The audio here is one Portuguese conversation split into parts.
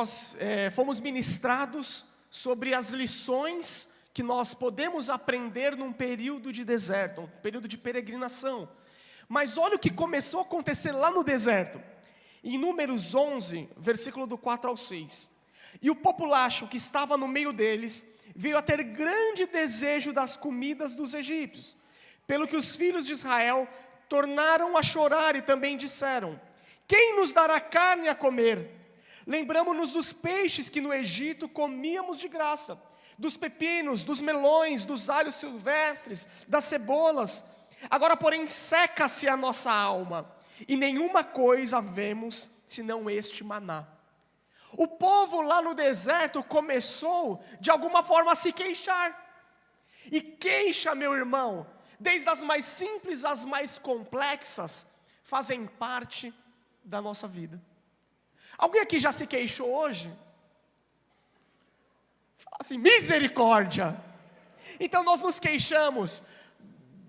Nós fomos ministrados sobre as lições que nós podemos aprender num período de deserto, um período de peregrinação. Mas olha o que começou a acontecer lá no deserto. Em Números 11, versículo do 4 ao 6. E o populacho que estava no meio deles veio a ter grande desejo das comidas dos egípcios, pelo que os filhos de Israel tornaram a chorar e também disseram: quem nos dará carne a comer? Lembramo-nos dos peixes que no Egito comíamos de graça, dos pepinos, dos melões, dos alhos silvestres, das cebolas. Agora, porém, seca-se a nossa alma, e nenhuma coisa vemos senão este maná. O povo lá no deserto começou, de alguma forma, a se queixar. E queixa, meu irmão, desde as mais simples às mais complexas, fazem parte da nossa vida. Alguém aqui já se queixou hoje? Fala assim, misericórdia! Então nós nos queixamos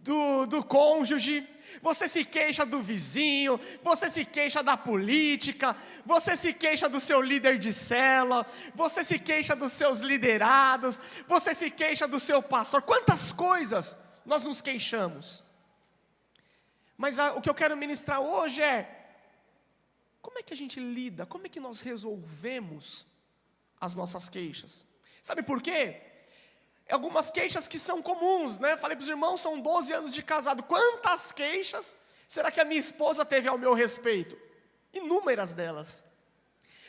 do cônjuge, você se queixa do vizinho, você se queixa da política, você se queixa do seu líder de célula, você se queixa dos seus liderados, você se queixa do seu pastor. Quantas coisas nós nos queixamos. Mas o que eu quero ministrar hoje é: como é que a gente lida, como é que nós resolvemos as nossas queixas? Sabe por quê? Algumas queixas que são comuns, né? Falei para os irmãos, são 12 anos de casado. Quantas queixas será que a minha esposa teve ao meu respeito? Inúmeras delas.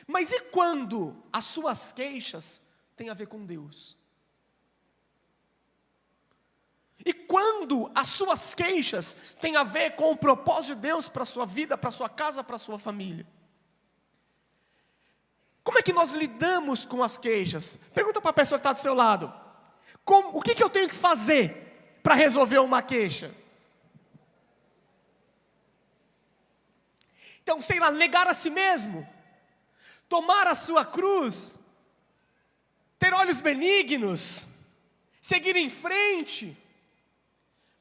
Mas e quando as suas queixas têm a ver com Deus? E quando as suas queixas têm a ver com o propósito de Deus para a sua vida, para a sua casa, para a sua família? Como é que nós lidamos com as queixas? Pergunta para a pessoa que está do seu lado. O que eu tenho que fazer para resolver uma queixa? Então, sei lá, negar a si mesmo, tomar a sua cruz, ter olhos benignos, seguir em frente.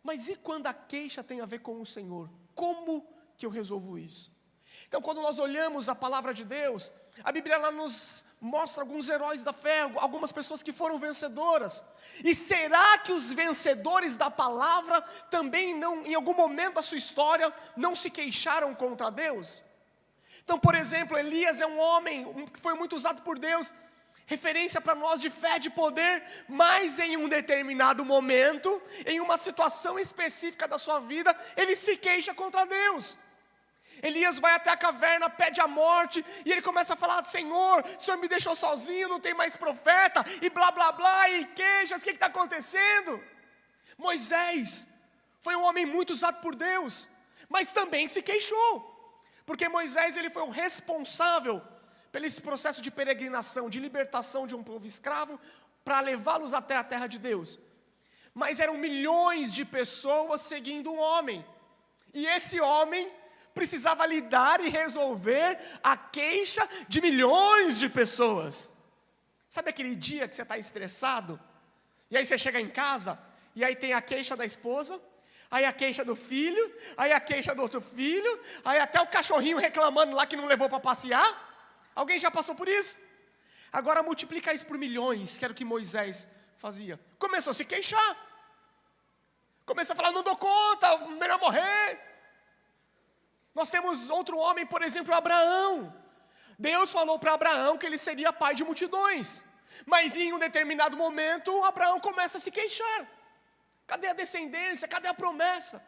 Mas e quando a queixa tem a ver com o Senhor? Como que eu resolvo isso? Então, quando nós olhamos a palavra de Deus, a Bíblia lá nos mostra alguns heróis da fé, algumas pessoas que foram vencedoras. E será que os vencedores da palavra também não, em algum momento da sua história, não se queixaram contra Deus? Então, por exemplo, Elias é um homem que foi muito usado por Deus, referência para nós de fé, de poder, mas em um determinado momento, em uma situação específica da sua vida, ele se queixa contra Deus. Elias vai até a caverna, pede a morte, e ele começa a falar: Senhor, o Senhor me deixou sozinho, não tem mais profeta, e blá blá blá, e queixas, o que está acontecendo? Moisés foi um homem muito usado por Deus, mas também se queixou, porque Moisés ele foi o responsável pelo esse processo de peregrinação, de libertação de um povo escravo, para levá-los até a terra de Deus. Mas eram milhões de pessoas seguindo um homem, e esse homem precisava lidar e resolver a queixa de milhões de pessoas. Sabe aquele dia que você está estressado, e aí você chega em casa, e aí tem a queixa da esposa, aí a queixa do filho, aí a queixa do outro filho, aí até o cachorrinho reclamando lá que não levou para passear? Alguém já passou por isso? Agora multiplica isso por milhões, que era o que Moisés fazia. Começou a se queixar, começou a falar: não dou conta, melhor morrer. Nós temos outro homem, por exemplo, Abraão. Deus falou para Abraão que ele seria pai de multidões, mas em um determinado momento, Abraão começa a se queixar: cadê a descendência, cadê a promessa?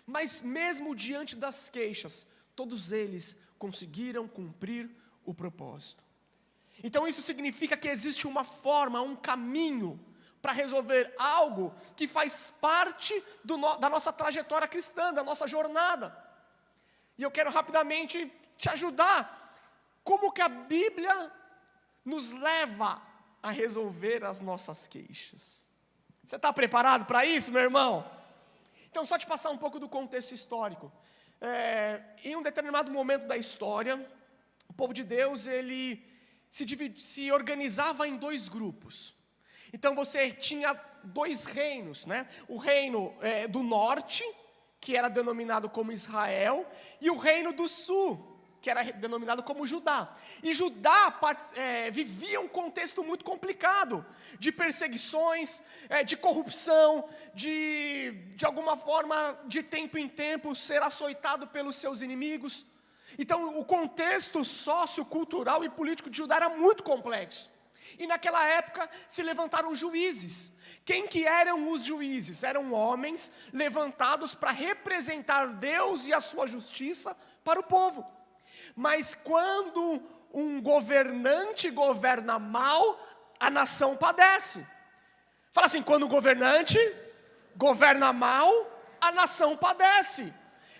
Mas mesmo diante das queixas, todos eles conseguiram cumprir o propósito. Então isso significa que existe uma forma, um caminho para resolver algo que faz parte da nossa trajetória cristã, da nossa jornada. E eu quero rapidamente te ajudar. Como que a Bíblia nos leva a resolver as nossas queixas? Você está preparado para isso, meu irmão? Então, só te passar um pouco do contexto histórico. Em um determinado momento da história, o povo de Deus, ele se organizava em dois grupos. Então, você tinha dois reinos, né? O reino do norte, que era denominado como Israel, e o reino do sul, que era denominado como Judá. E Judá vivia um contexto muito complicado, de perseguições, de corrupção, de alguma forma, de tempo em tempo, ser açoitado pelos seus inimigos. Então, o contexto sociocultural e político de Judá era muito complexo. E naquela época se levantaram juízes. Quem que eram os juízes? Eram homens levantados para representar Deus e a sua justiça para o povo. Mas quando um governante governa mal, a nação padece. Fala assim, quando o governante governa mal, a nação padece.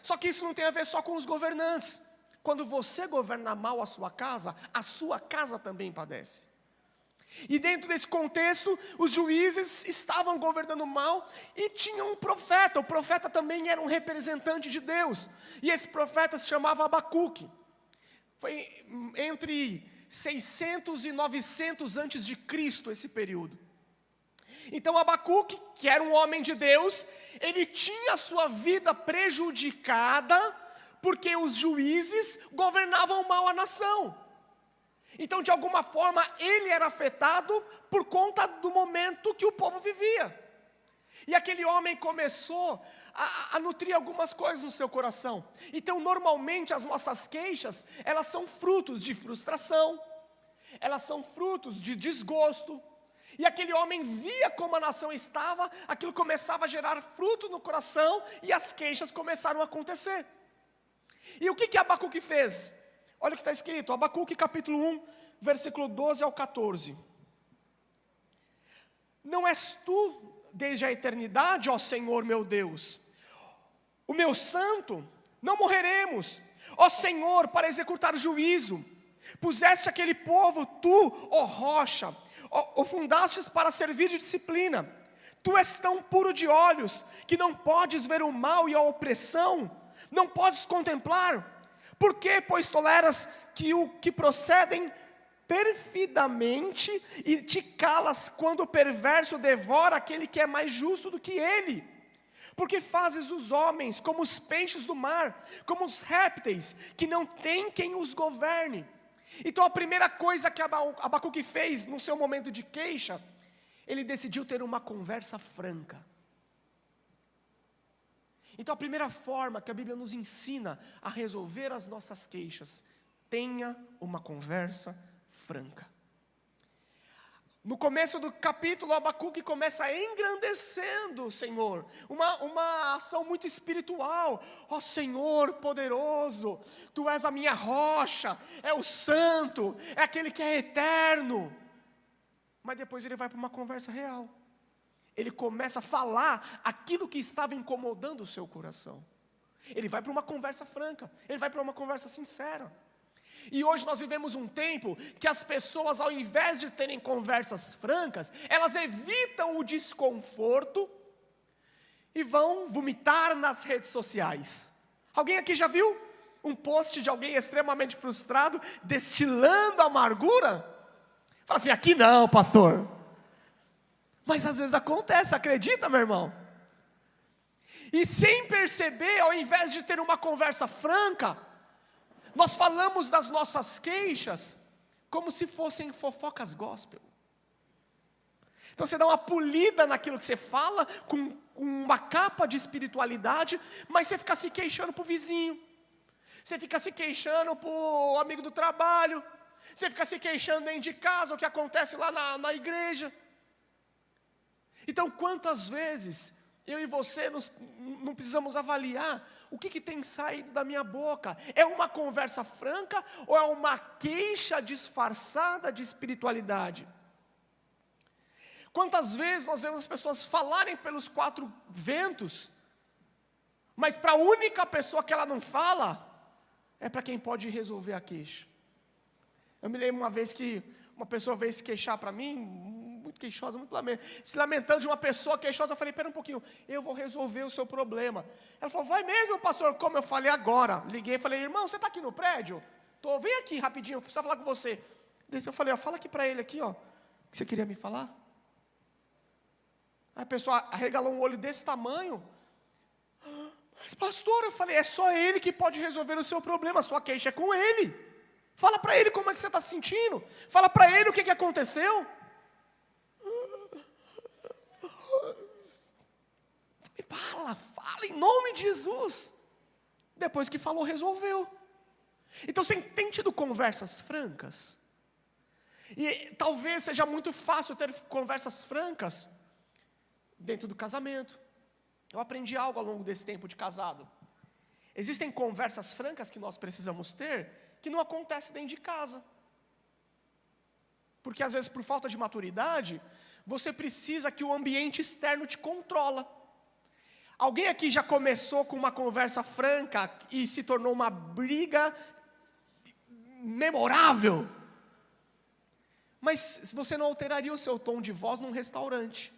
Só que isso não tem a ver só com os governantes. Quando você governa mal a sua casa também padece. E dentro desse contexto, os juízes estavam governando mal e tinha um profeta. O profeta também era um representante de Deus. E esse profeta se chamava Abacuque. Foi entre 600 e 900 antes de Cristo esse período. Então Abacuque, que era um homem de Deus, ele tinha a sua vida prejudicada porque os juízes governavam mal a nação. Então, de alguma forma, ele era afetado por conta do momento que o povo vivia. E aquele homem começou a nutrir algumas coisas no seu coração. Então, normalmente, as nossas queixas, elas são frutos de frustração, elas são frutos de desgosto. E aquele homem via como a nação estava, aquilo começava a gerar fruto no coração, e as queixas começaram a acontecer. E o que Abacuque fez? Olha o que está escrito, Abacuque capítulo 1, versículo 12 ao 14. Não és tu desde a eternidade, ó Senhor meu Deus, o meu santo, não morreremos, ó Senhor, para executar juízo, puseste aquele povo, tu, ó rocha, o fundastes para servir de disciplina, tu és tão puro de olhos, que não podes ver o mal e a opressão, não podes contemplar. Por que, pois, toleras que procedem perfidamente e te calas quando o perverso devora aquele que é mais justo do que ele? Porque fazes os homens como os peixes do mar, como os répteis, que não tem quem os governe. Então a primeira coisa que Abacuque fez no seu momento de queixa, ele decidiu ter uma conversa franca. Então a primeira forma que a Bíblia nos ensina a resolver as nossas queixas, tenha uma conversa franca. No começo do capítulo, Abacuque começa engrandecendo o Senhor, uma ação muito espiritual. Ó Senhor poderoso, Tu és a minha rocha, é o santo, é aquele que é eterno. Mas depois ele vai para uma conversa real. Ele começa a falar aquilo que estava incomodando o seu coração. Ele vai para uma conversa franca, ele vai para uma conversa sincera. E hoje nós vivemos um tempo que as pessoas, ao invés de terem conversas francas, elas evitam o desconforto e vão vomitar nas redes sociais. Alguém aqui já viu um post de alguém extremamente frustrado, destilando amargura? Fala assim, aqui não, pastor. Mas às vezes acontece, acredita, meu irmão? E sem perceber, ao invés de ter uma conversa franca, nós falamos das nossas queixas como se fossem fofocas gospel. Então você dá uma polida naquilo que você fala, com uma capa de espiritualidade, mas você fica se queixando para o vizinho, você fica se queixando para o amigo do trabalho, você fica se queixando dentro de casa, o que acontece lá na igreja. Então, quantas vezes eu e você não precisamos avaliar o que tem saído da minha boca? É uma conversa franca ou é uma queixa disfarçada de espiritualidade? Quantas vezes nós vemos as pessoas falarem pelos quatro ventos, mas para a única pessoa que ela não fala, é para quem pode resolver a queixa. Eu me lembro uma vez que uma pessoa veio se queixar para mim, muito queixosa, se lamentando de uma pessoa queixosa. Eu falei, espera um pouquinho, eu vou resolver o seu problema. Ela falou, vai mesmo, pastor? Como? Eu falei, agora. Liguei e falei, irmão, você está aqui no prédio? Vem aqui rapidinho, eu preciso falar com você. Desci, eu falei, fala aqui para ele aqui, que você queria me falar. Aí a pessoa arregalou um olho desse tamanho. Mas pastor, eu falei, é só Ele que pode resolver o seu problema, a sua queixa é com Ele. Fala para Ele como é que você está se sentindo. Fala para Ele o que aconteceu. Fala em nome de Jesus. Depois que falou, resolveu. Então você tem tido conversas francas? E talvez seja muito fácil ter conversas francas dentro do casamento. Eu aprendi algo ao longo desse tempo de casado. Existem conversas francas que nós precisamos ter, que não acontecem dentro de casa. Porque às vezes por falta de maturidade, você precisa que o ambiente externo te controla. Alguém aqui já começou com uma conversa franca e se tornou uma briga memorável? Mas você não alteraria o seu tom de voz num restaurante.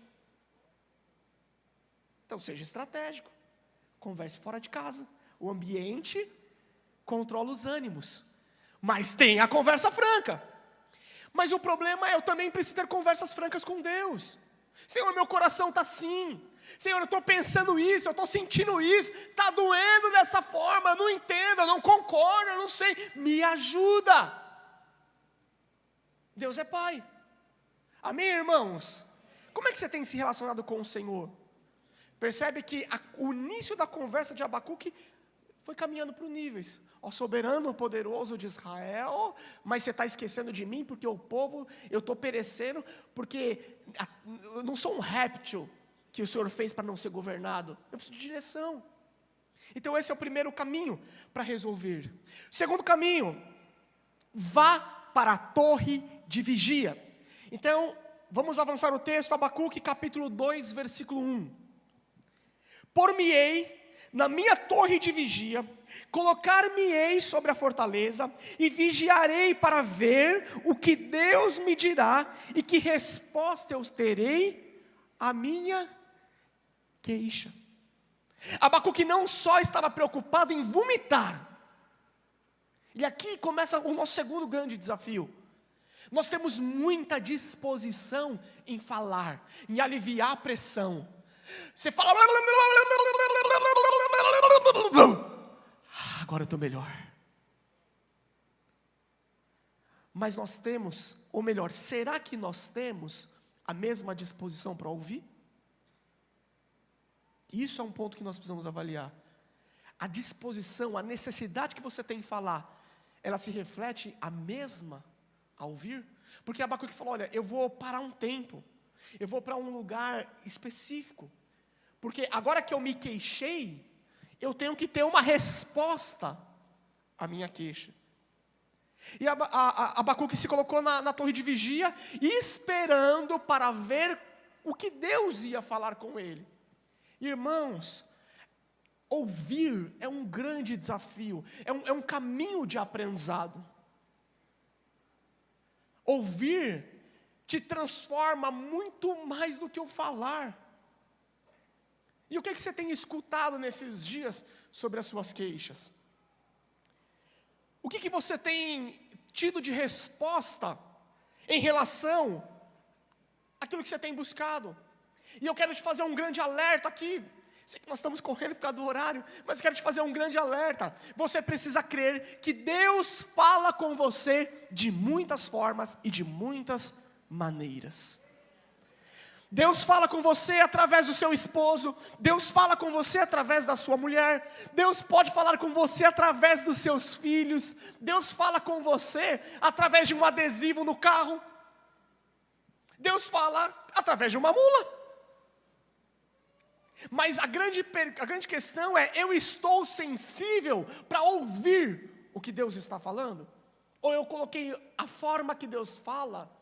Então seja estratégico. Converse fora de casa. O ambiente controla os ânimos. Mas tenha a conversa franca. Mas o problema é, eu também preciso ter conversas francas com Deus. Senhor, meu coração está assim. Senhor, eu estou pensando isso, eu estou sentindo isso. Está doendo dessa forma, eu não entendo, eu não concordo, eu não sei. Me ajuda. Deus é Pai. Amém, irmãos? Como é que você tem se relacionado com o Senhor? Percebe que o início da conversa de Abacuque foi caminhando para os níveis. Ó soberano, poderoso de Israel, mas você está esquecendo de mim, porque o povo, eu estou perecendo, porque eu não sou um réptil que o Senhor fez para não ser governado. Eu preciso de direção. Então esse é o primeiro caminho para resolver. O segundo caminho, vá para a torre de vigia. Então, vamos avançar o texto, Abacuque capítulo 2, versículo 1. Por-me-ei na minha torre de vigia, colocar-me-ei sobre a fortaleza, e vigiarei para ver o que Deus me dirá, e que resposta eu terei à minha queixa. Abacuque não só estava preocupado em vomitar, e aqui começa o nosso segundo grande desafio. Nós temos muita disposição em falar, em aliviar a pressão. Você fala, agora eu estou melhor. Mas nós temos, ou melhor, será que nós temos a mesma disposição para ouvir? Isso é um ponto que nós precisamos avaliar. A disposição, a necessidade que você tem em falar, ela se reflete a mesma a ouvir? Porque Abacuque falou, olha, eu vou parar um tempo, eu vou para um lugar específico, porque agora que eu me queixei, eu tenho que ter uma resposta à minha queixa. E Abacuque se colocou na torre de vigia, esperando para ver o que Deus ia falar com ele. Irmãos, ouvir é um grande desafio, é um caminho de aprendizado. Ouvir te transforma muito mais do que o falar. E o que você tem escutado nesses dias sobre as suas queixas? O que você tem tido de resposta em relação àquilo que você tem buscado? E eu quero te fazer um grande alerta aqui. Sei que nós estamos correndo por causa do horário, mas quero te fazer um grande alerta. Você precisa crer que Deus fala com você de muitas formas e de muitas maneiras. Deus fala com você através do seu esposo, Deus fala com você através da sua mulher, Deus pode falar com você através dos seus filhos, Deus fala com você através de um adesivo no carro, Deus fala através de uma mula. Mas a grande questão é, eu estou sensível para ouvir o que Deus está falando? Ou eu coloquei a forma que Deus fala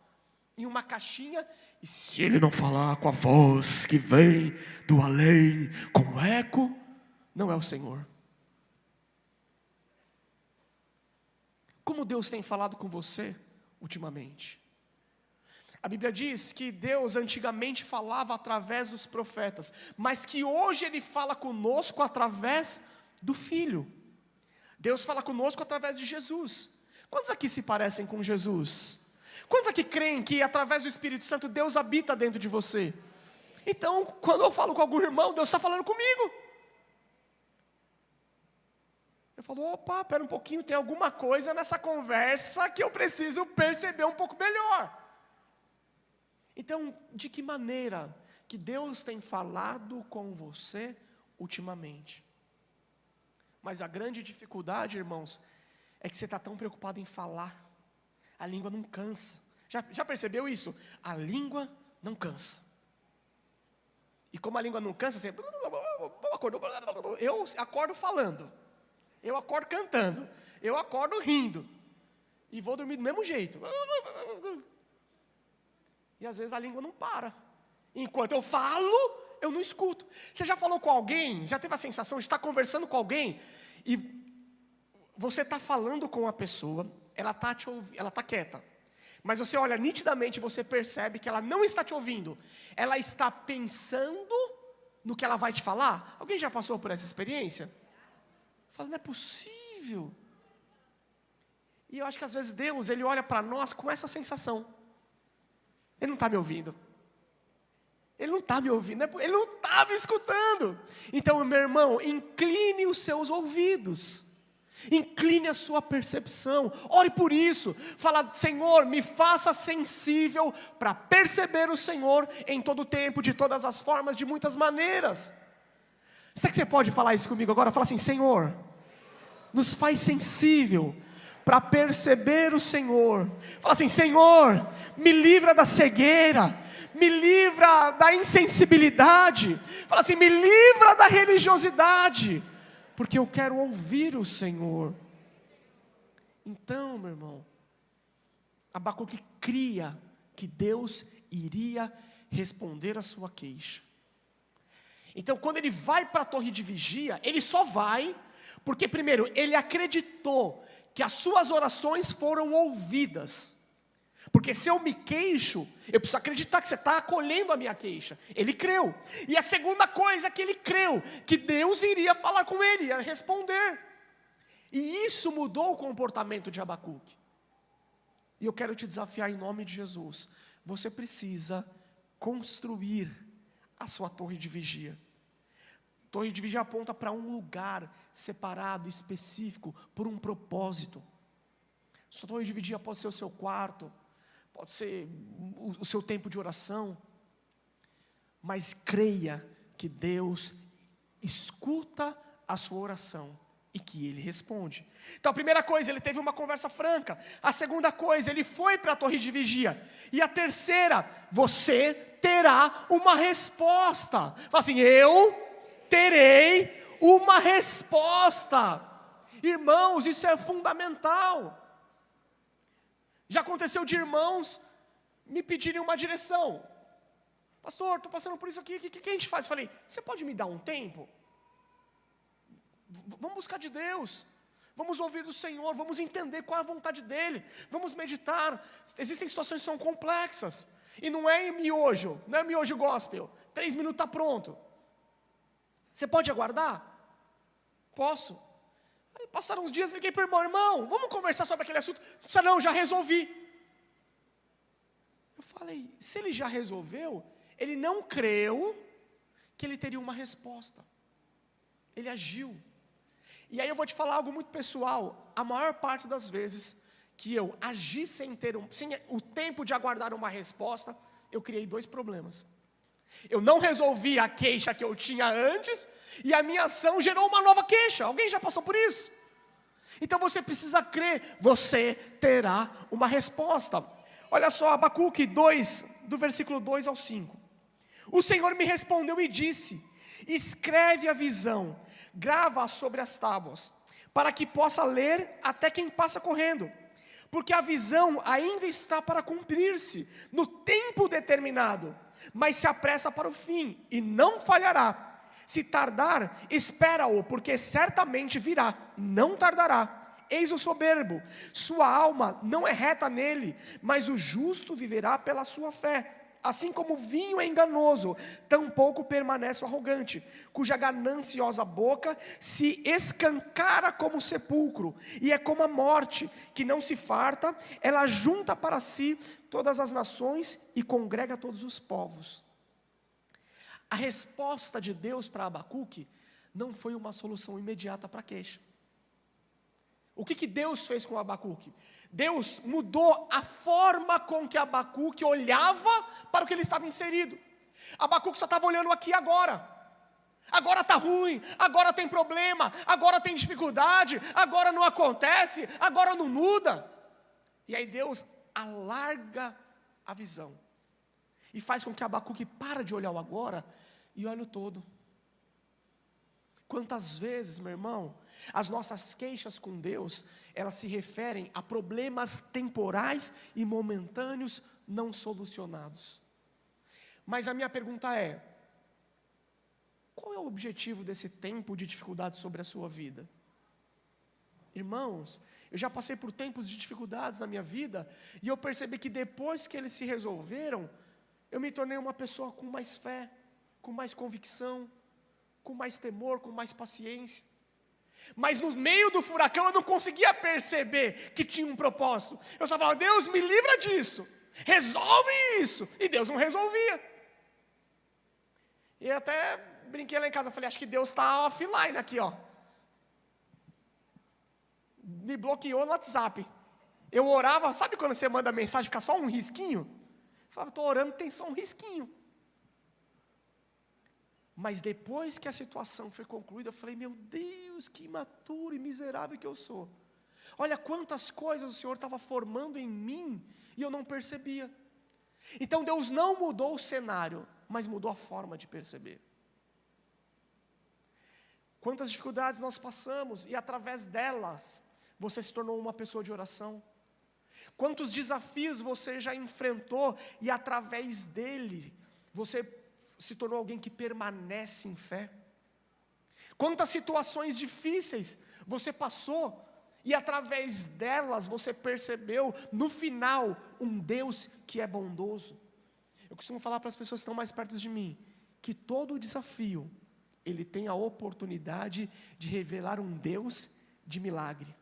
em uma caixinha, e se Ele não falar com a voz que vem do além, com eco, não é o Senhor. Como Deus tem falado com você ultimamente? A Bíblia diz que Deus antigamente falava através dos profetas, mas que hoje Ele fala conosco através do Filho. Deus fala conosco através de Jesus. Quantos aqui se parecem com Jesus? Quantos aqui creem que através do Espírito Santo Deus habita dentro de você? Então, quando eu falo com algum irmão, Deus está falando comigo. Eu falo, opa, pera um pouquinho, tem alguma coisa nessa conversa que eu preciso perceber um pouco melhor. Então, de que maneira que Deus tem falado com você ultimamente? Mas a grande dificuldade, irmãos, é que você está tão preocupado em falar. A língua não cansa. Já percebeu isso? A língua não cansa. E como a língua não cansa, você... Eu acordo falando. Eu acordo cantando. Eu acordo rindo. E vou dormir do mesmo jeito. E às vezes a língua não para. Enquanto eu falo, eu não escuto. Você já falou com alguém? Já teve a sensação de estar conversando com alguém? E você está falando com a pessoa, ela está quieta. Mas você olha nitidamente e você percebe que ela não está te ouvindo. Ela está pensando no que ela vai te falar. Alguém já passou por essa experiência? Fala, não é possível. E eu acho que às vezes Deus, Ele olha para nós com essa sensação. Ele não está me ouvindo. Ele não está me ouvindo, Ele não está me escutando. Então, meu irmão, incline os seus ouvidos. Incline a sua percepção. Ore por isso. Fala, Senhor, me faça sensível para perceber o Senhor em todo o tempo, de todas as formas, de muitas maneiras. Será que você pode falar isso comigo agora? Fala assim, Senhor, nos faz sensível para perceber o Senhor. Fala assim, Senhor, me livra da cegueira, me livra da insensibilidade. Fala assim, me livra da religiosidade, porque eu quero ouvir o Senhor. Então, meu irmão, Abacuque cria que Deus iria responder a sua queixa. Então, quando ele vai para a torre de vigia, ele só vai, porque primeiro, ele acreditou que as suas orações foram ouvidas. Porque se eu me queixo, eu preciso acreditar que você está acolhendo a minha queixa. Ele creu. E a segunda coisa que ele creu, que Deus iria falar com ele, ia responder. E isso mudou o comportamento de Abacuque. E eu quero te desafiar em nome de Jesus. Você precisa construir a sua torre de vigia. Torre de vigia aponta para um lugar separado, específico, por um propósito. Sua torre de vigia pode ser o seu quarto, pode ser o seu tempo de oração, mas creia que Deus escuta a sua oração e que Ele responde. Então a primeira coisa, ele teve uma conversa franca. A segunda coisa, ele foi para a torre de vigia. E a terceira, você terá uma resposta. Fala assim, eu terei uma resposta. Irmãos, isso é fundamental. Já aconteceu de irmãos me pedirem uma direção. Pastor, estou passando por isso aqui, o que a gente faz? Falei, você pode me dar um tempo? Vamos buscar de Deus, vamos ouvir do Senhor, vamos entender qual é a vontade dEle, vamos meditar. Existem situações que são complexas, e não é miojo, não é miojo gospel, 3 minutos está pronto. Você pode aguardar? Posso. Aí passaram uns dias, liguei para o irmão, vamos conversar sobre aquele assunto? Não, já resolvi. Eu falei, se ele já resolveu, ele não creu que ele teria uma resposta. Ele agiu. E aí eu vou te falar algo muito pessoal. A maior parte das vezes que eu agi sem o tempo de aguardar uma resposta, eu criei 2 problemas. Eu não resolvi a queixa que eu tinha antes, e a minha ação gerou uma nova queixa. Alguém já passou por isso? Então você precisa crer, você terá uma resposta. Olha só, Abacuque 2, do versículo 2 ao 5. O Senhor me respondeu e disse, escreve a visão, grava-a sobre as tábuas, para que possa ler até quem passa correndo. Porque a visão ainda está para cumprir-se, no tempo determinado, mas se apressa para o fim, e não falhará. Se tardar, espera-o, porque certamente virá, não tardará. Eis o soberbo, sua alma não é reta nele, mas o justo viverá pela sua fé. Assim como o vinho é enganoso, tampouco permanece o arrogante, cuja gananciosa boca se escancara como o sepulcro, e é como a morte, que não se farta, ela junta para si todas as nações e congrega todos os povos. A resposta de Deus para Abacuque não foi uma solução imediata para a queixa. O que Deus fez com Abacuque? Deus mudou a forma com que Abacuque olhava para o que ele estava inserido. Abacuque só estava olhando aqui agora. Agora está ruim, agora tem problema, agora tem dificuldade, agora não acontece, agora não muda. E aí Deus alarga a visão e faz com que Abacuque pare de olhar o agora e olhe o todo. Quantas vezes, meu irmão, as nossas queixas com Deus, elas se referem a problemas temporais e momentâneos não solucionados. Mas a minha pergunta é: qual é o objetivo desse tempo de dificuldade sobre a sua vida? Irmãos, eu já passei por tempos de dificuldades na minha vida, e eu percebi que depois que eles se resolveram, eu me tornei uma pessoa com mais fé, com mais convicção, com mais temor, com mais paciência. Mas no meio do furacão eu não conseguia perceber que tinha um propósito. Eu só falava: Deus, me livra disso, resolve isso, e Deus não resolvia. E até brinquei lá em casa, falei: acho que Deus está offline aqui, ó. Me bloqueou no WhatsApp. Eu orava, sabe quando você manda mensagem, fica só um risquinho? Eu falava: estou orando, tem só um risquinho. Mas depois que a situação foi concluída, eu falei: meu Deus, que imaturo e miserável que eu sou. Olha quantas coisas o Senhor estava formando em mim, e eu não percebia. Então Deus não mudou o cenário, mas mudou a forma de perceber. Quantas dificuldades nós passamos, e através delas, você se tornou uma pessoa de oração. Quantos desafios você já enfrentou, e através dele, você se tornou alguém que permanece em fé. Quantas situações difíceis você passou, e através delas você percebeu, no final, um Deus que é bondoso. Eu costumo falar para as pessoas que estão mais perto de mim, que todo desafio, ele tem a oportunidade de revelar um Deus de milagre.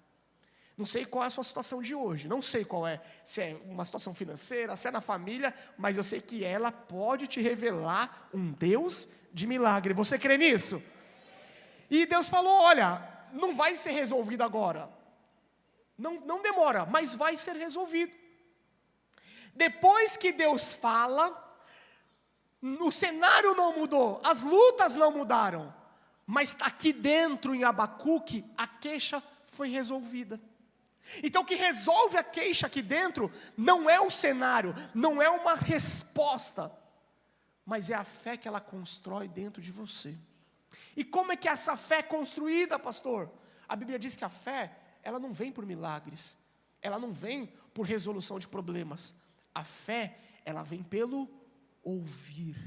Não sei qual é a sua situação de hoje, não sei qual é, se é uma situação financeira, se é na família, mas eu sei que ela pode te revelar um Deus de milagre. Você crê nisso? E Deus falou: olha, não vai ser resolvido agora, não demora, mas vai ser resolvido. Depois que Deus fala, o cenário não mudou, as lutas não mudaram, mas aqui dentro em Abacuque, a queixa foi resolvida. Então o que resolve a queixa aqui dentro, não é o cenário, não é uma resposta, mas é a fé que ela constrói dentro de você. E como é que essa fé é construída, pastor? A Bíblia diz que a fé, ela não vem por milagres, ela não vem por resolução de problemas. A fé, ela vem pelo ouvir.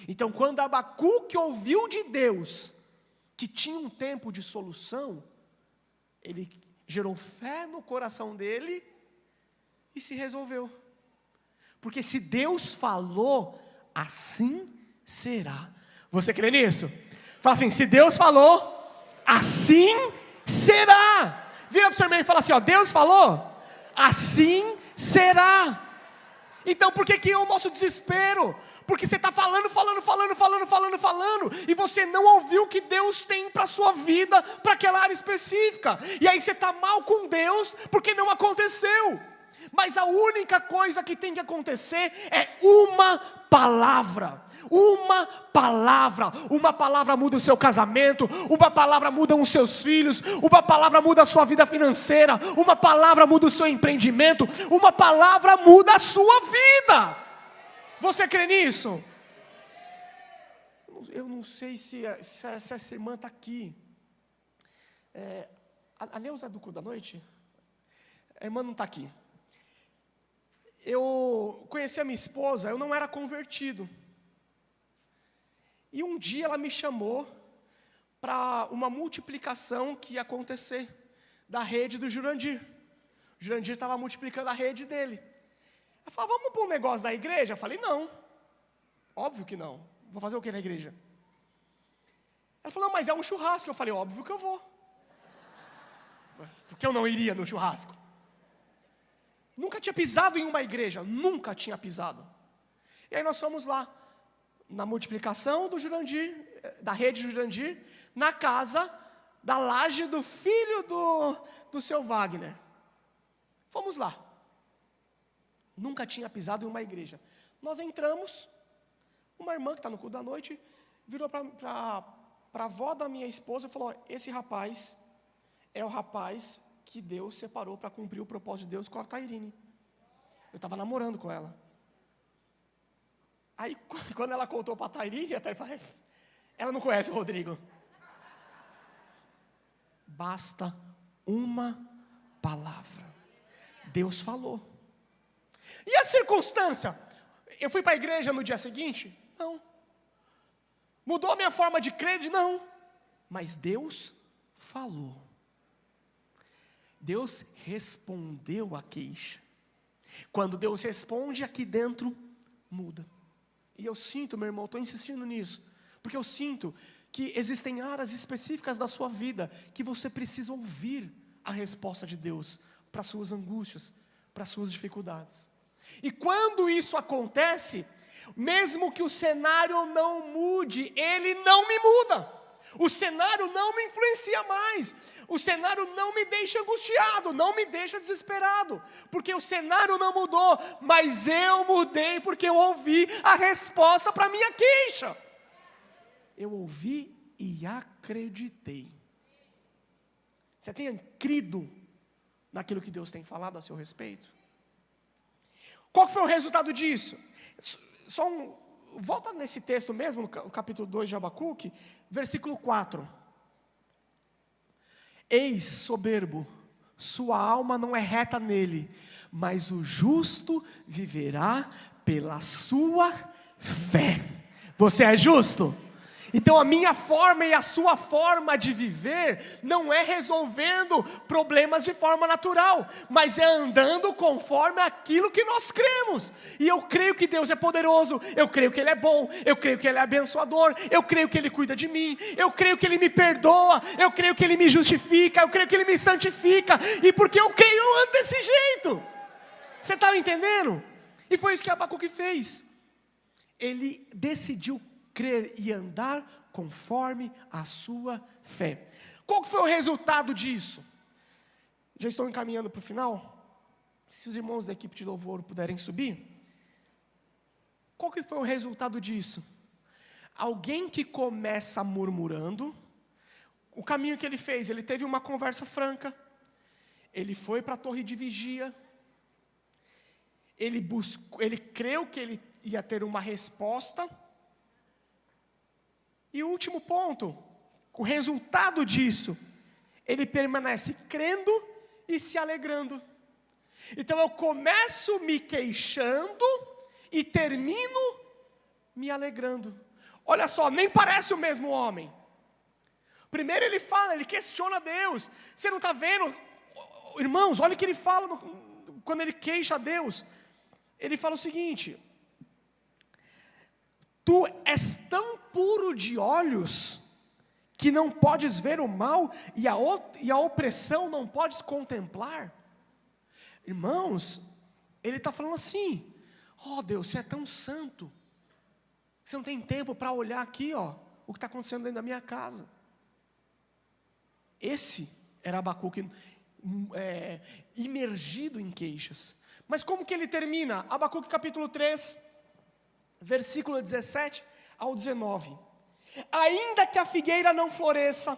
Então quando Abacuque ouviu de Deus que tinha um tempo de solução, ele gerou fé no coração dele e se resolveu. Porque se Deus falou, assim será. Você crê nisso? Fala assim: se Deus falou, assim será. Vira para o seu irmão e fala assim: ó, Deus falou, assim será. Então por que é o nosso desespero? Porque você está falando, e você não ouviu o que Deus tem para a sua vida, para aquela área específica, e aí você está mal com Deus, porque não aconteceu. Mas a única coisa que tem que acontecer é uma palavra. Uma palavra muda o seu casamento, uma palavra muda os seus filhos, uma palavra muda a sua vida financeira, uma palavra muda o seu empreendimento, uma palavra muda a sua vida. Você crê nisso? Eu não sei se essa irmã está aqui. A Neuza é do culto da noite? A irmã não está aqui. Eu conheci a minha esposa, eu não era convertido. E um dia ela me chamou para uma multiplicação que ia acontecer da rede do Jurandir. O Jurandir estava multiplicando a rede dele. Ela falou: vamos para um negócio da igreja? Eu falei: não, óbvio que não. Vou fazer o que na igreja? Ela falou: não, mas é um churrasco. Eu falei: óbvio que eu vou. Porque eu não iria no churrasco? Nunca tinha pisado em uma igreja, nunca tinha pisado. E aí nós fomos lá, na multiplicação do Jurandir, da rede do Jurandir, na casa da laje do filho do seu Wagner. Fomos lá. Nunca tinha pisado em uma igreja. Nós entramos, uma irmã que está no culto da noite, virou para a avó da minha esposa e falou: esse rapaz é o rapaz que Deus separou para cumprir o propósito de Deus com a Tairine. Eu estava namorando com ela. Aí, quando ela contou para a Tairine, a Tairine falou: ela não conhece o Rodrigo. Basta uma palavra. Deus falou. E a circunstância? Eu fui para a igreja no dia seguinte? Não. Mudou a minha forma de crer? Não. Mas Deus falou. Deus respondeu à queixa. Quando Deus responde, aqui dentro muda. E eu sinto, meu irmão, estou insistindo nisso, porque eu sinto que existem áreas específicas da sua vida que você precisa ouvir a resposta de Deus para as suas angústias, para as suas dificuldades. E quando isso acontece, mesmo que o cenário não mude, ele não me muda. O cenário não me influencia mais. O cenário não me deixa angustiado, não me deixa desesperado, porque o cenário não mudou, mas eu mudei porque eu ouvi a resposta para a minha queixa. Eu ouvi e acreditei. Você tem crido naquilo que Deus tem falado a seu respeito? Qual foi o resultado disso? Volta nesse texto mesmo, no capítulo 2 de Abacuque, versículo 4. Eis soberbo, sua alma não é reta nele, mas o justo viverá pela sua fé. Você é justo? Então a minha forma e a sua forma de viver não é resolvendo problemas de forma natural, mas é andando conforme aquilo que nós cremos. E eu creio que Deus é poderoso, eu creio que Ele é bom, eu creio que Ele é abençoador, eu creio que Ele cuida de mim, eu creio que Ele me perdoa, eu creio que Ele me justifica, eu creio que Ele me santifica, e porque eu creio, eu ando desse jeito. Você está entendendo? E foi isso que Abacuque fez. Ele decidiu crer e andar conforme a sua fé. Qual foi o resultado disso? Já estou encaminhando para o final. Se os irmãos da equipe de louvor puderem subir. Qual que foi o resultado disso? Alguém que começa murmurando, o caminho que ele fez, ele teve uma conversa franca, ele foi para a torre de vigia, ele creu que ele ia ter uma resposta. E o último ponto, o resultado disso, ele permanece crendo e se alegrando. Então eu começo me queixando e termino me alegrando. Olha só, nem parece o mesmo homem. Primeiro ele fala, ele questiona Deus. Você não está vendo? Irmãos, olha o que ele fala quando ele queixa a Deus. Ele fala o seguinte: tu és tão puro de olhos, que não podes ver o mal, e a opressão não podes contemplar. Irmãos, ele está falando assim: ó Deus, você é tão santo, você não tem tempo para olhar aqui, o que está acontecendo dentro da minha casa. Esse era Abacuque, imergido em queixas. Mas como que ele termina? Abacuque capítulo 3, versículo 17 ao 19. Ainda que a figueira não floresça,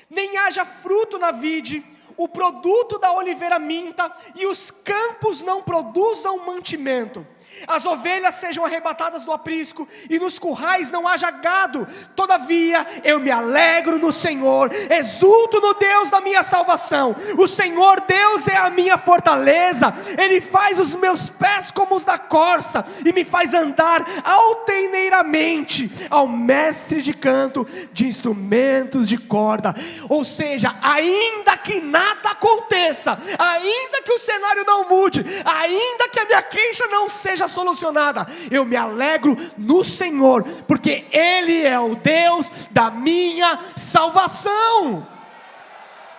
nem haja fruto na vide, o produto da oliveira minta, e os campos não produzam mantimento, as ovelhas sejam arrebatadas do aprisco, e nos currais não haja gado, todavia eu me alegro no Senhor, exulto no Deus da minha salvação. O Senhor Deus é a minha fortaleza, Ele faz os meus pés como os da corça, e me faz andar altaneiramente ao mestre de canto, de instrumentos de corda. Ou seja, ainda que nada aconteça, ainda que o cenário não mude, ainda que a minha queixa não seja solucionada, eu me alegro no Senhor, porque Ele é o Deus da minha salvação.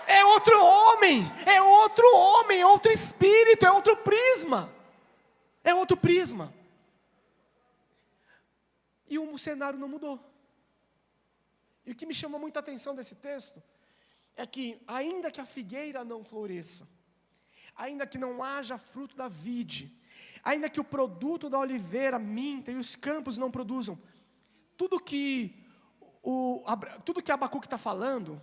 É outro homem, outro espírito, é outro prisma. E o cenário não mudou. E o que me chama muita atenção desse texto é que, ainda que a figueira não floresça, ainda que não haja fruto da vide, ainda que o produto da oliveira minta e os campos não produzam, tudo que Abacuque está falando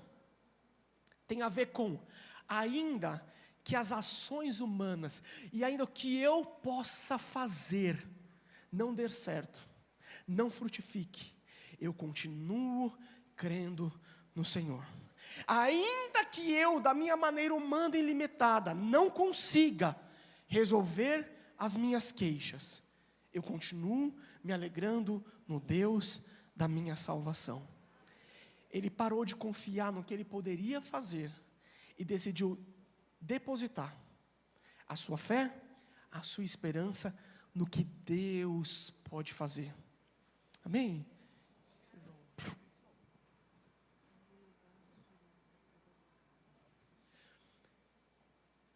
tem a ver com, ainda que as ações humanas e ainda o que eu possa fazer não der certo, não frutifique, eu continuo crendo no Senhor. Ainda que eu, da minha maneira humana e limitada, não consiga resolver as minhas queixas, eu continuo me alegrando no Deus da minha salvação. Ele parou de confiar no que ele poderia fazer e decidiu depositar a sua fé, a sua esperança no que Deus pode fazer. Amém?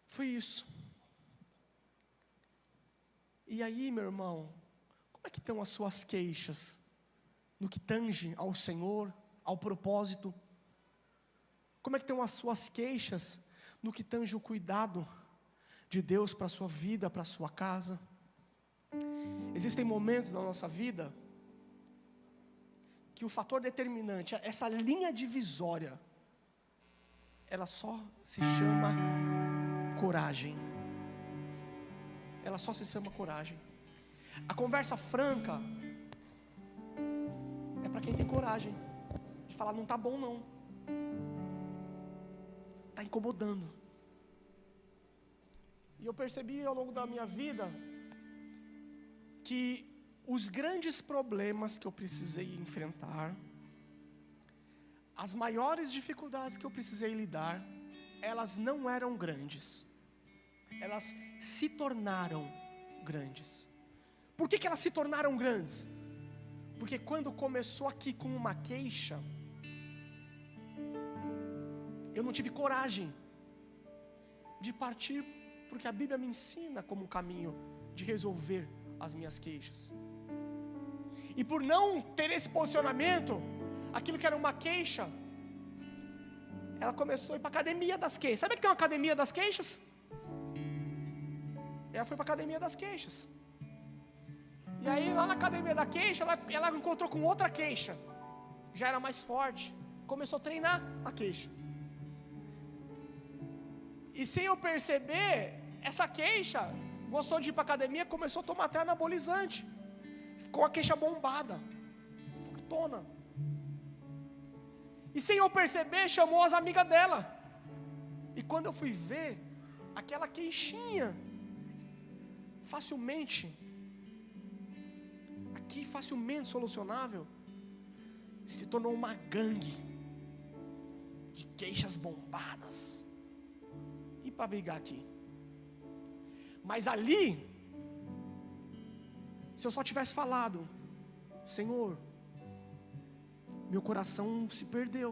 Foi isso. E aí, meu irmão, como é que estão as suas queixas no que tange ao Senhor, ao propósito? Como é que estão as suas queixas no que tange o cuidado de Deus para a sua vida, para a sua casa? Existem momentos na nossa vida que o fator determinante, essa linha divisória, ela só se chama coragem. Ela só se chama coragem. A conversa franca é para quem tem coragem de falar, não está bom não, está incomodando. E eu percebi ao longo da minha vida que os grandes problemas que eu precisei enfrentar, as maiores dificuldades que eu precisei lidar, elas não eram grandes, elas se tornaram grandes. Por que elas se tornaram grandes? Porque quando começou aqui com uma queixa, eu não tive coragem de partir, porque a Bíblia me ensina como um caminho de resolver as minhas queixas. E por não ter esse posicionamento, aquilo que era uma queixa, ela começou a ir para a academia das queixas. Sabe que tem uma academia das queixas? Ela foi para a academia das queixas. E aí lá na academia da queixa, ela encontrou com outra queixa. Já era mais forte. Começou a treinar a queixa. E sem eu perceber, essa queixa gostou de ir para a academia, começou a tomar até anabolizante. Ficou a queixa bombada, fortona. E sem eu perceber, chamou as amigas dela. E quando eu fui ver, aquela queixinha, facilmente solucionável, se tornou uma gangue de queixas bombadas. E para brigar aqui? Mas ali, se eu só tivesse falado, Senhor, meu coração se perdeu,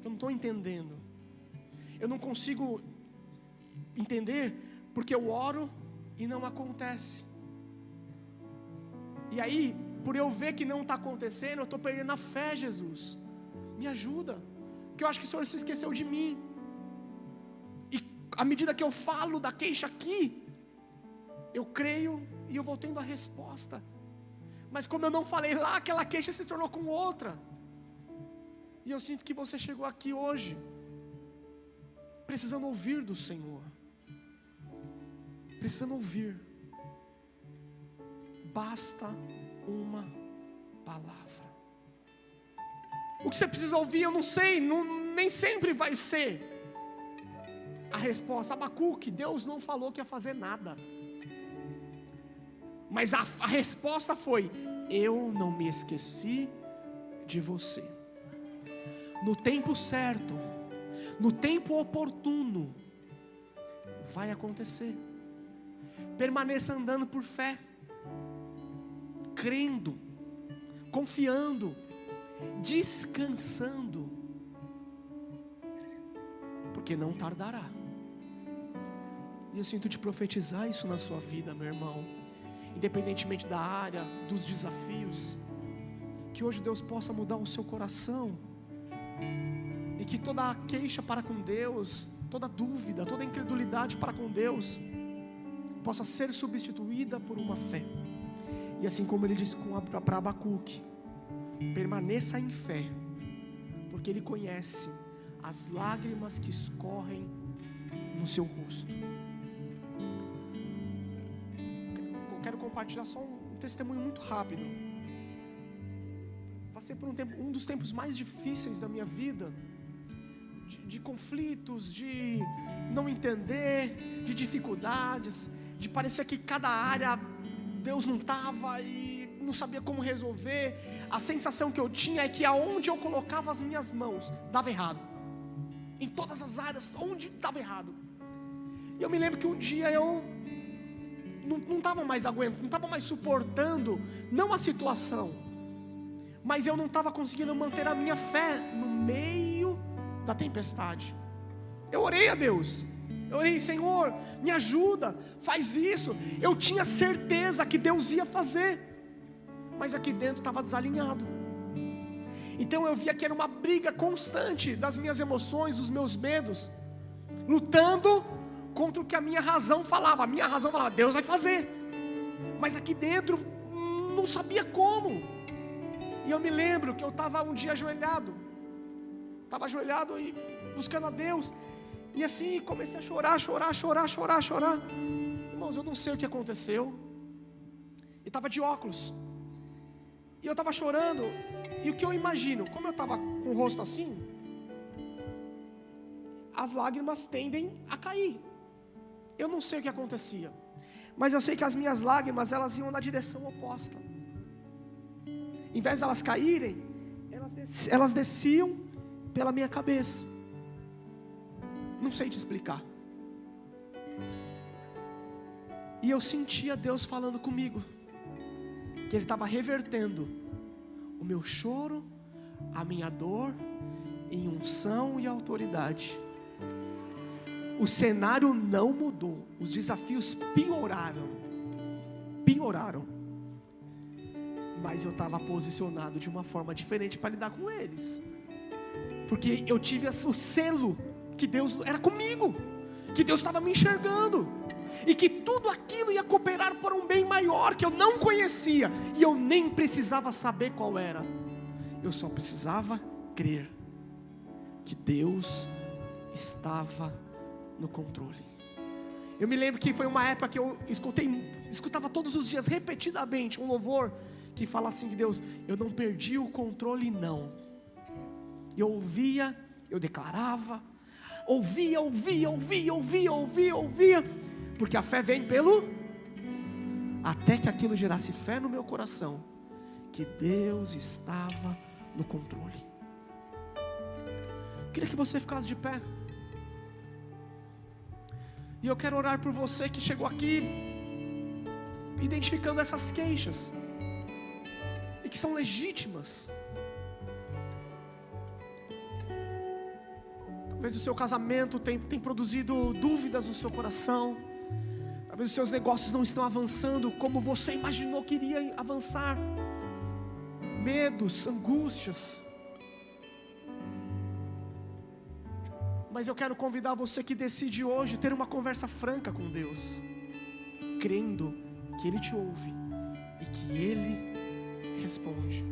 eu não estou entendendo, eu não consigo entender, porque eu oro e não acontece. E aí, por eu ver que não está acontecendo, eu estou perdendo a fé, Jesus, me ajuda, porque eu acho que o Senhor se esqueceu de mim. E à medida que eu falo da queixa aqui, eu creio e eu vou tendo a resposta. Mas como eu não falei lá, aquela queixa se tornou com outra. E eu sinto que você chegou aqui hoje precisando ouvir do Senhor, precisando ouvir. Basta uma palavra. O que você precisa ouvir, eu não sei, nem sempre vai ser a resposta. Abacuque, Deus não falou que ia fazer nada, mas a resposta foi: eu não me esqueci de você. No tempo certo, no tempo oportuno, vai acontecer. Permaneça andando por fé, crendo, confiando, descansando, porque não tardará. E eu sinto te profetizar isso na sua vida, meu irmão, independentemente da área, dos desafios, que hoje Deus possa mudar o seu coração, e e que toda queixa para com Deus, toda dúvida, toda incredulidade para com Deus possa ser substituída por uma fé. E assim como ele disse para Abacuque, permaneça em fé, porque ele conhece as lágrimas que escorrem no seu rosto. Eu quero compartilhar só um testemunho muito rápido. Passei por um dos tempos mais difíceis da minha vida, de conflitos, de não entender, de dificuldades, de parecer que cada área Deus não estava e não sabia como resolver. A sensação que eu tinha é que aonde eu colocava as minhas mãos dava errado, em todas as áreas onde dava errado. E eu me lembro que um dia eu não estava mais aguentando, não estava mais suportando, não a situação, mas eu não estava conseguindo manter a minha fé no meio da tempestade. Eu orei a Deus, eu orei: Senhor, me ajuda, faz isso. Eu tinha certeza que Deus ia fazer, mas aqui dentro estava desalinhado. Então eu via que era uma briga constante das minhas emoções, dos meus medos, lutando contra o que a minha razão falava. A minha razão falava: Deus vai fazer, mas aqui dentro não sabia como. E eu me lembro que eu estava um dia ajoelhado e buscando a Deus, e assim comecei a chorar. Irmãos, eu não sei o que aconteceu, e estava de óculos, e eu estava chorando, e o que eu imagino, como eu estava com o rosto assim, as lágrimas tendem a cair. Eu não sei o que acontecia, mas eu sei que as minhas lágrimas, elas iam na direção oposta. Em vez de elas caírem, elas desciam pela minha cabeça. Não sei te explicar. E eu sentia Deus falando comigo, que Ele estava revertendo o meu choro, a minha dor, em unção e autoridade. O cenário não mudou, os desafios pioraram, mas eu estava posicionado de uma forma diferente para lidar com eles, porque eu tive o selo que Deus era comigo, que Deus estava me enxergando, e que tudo aquilo ia cooperar para um bem maior, que eu não conhecia, e eu nem precisava saber qual era, eu só precisava crer, que Deus estava no controle. Eu me lembro que foi uma época que eu escutava todos os dias, repetidamente, um louvor que fala assim: que Deus, eu não perdi o controle não. Eu ouvia, eu declarava, ouvia, porque a fé vem até que aquilo gerasse fé no meu coração, que Deus estava no controle. Eu queria que você ficasse de pé, e eu quero orar por você que chegou aqui identificando essas queixas, e que são legítimas. Talvez o seu casamento tem produzido dúvidas no seu coração. Talvez os seus negócios não estão avançando como você imaginou que iria avançar. Medos, angústias. Mas eu quero convidar você que decide hoje ter uma conversa franca com Deus, crendo que Ele te ouve e que Ele responde.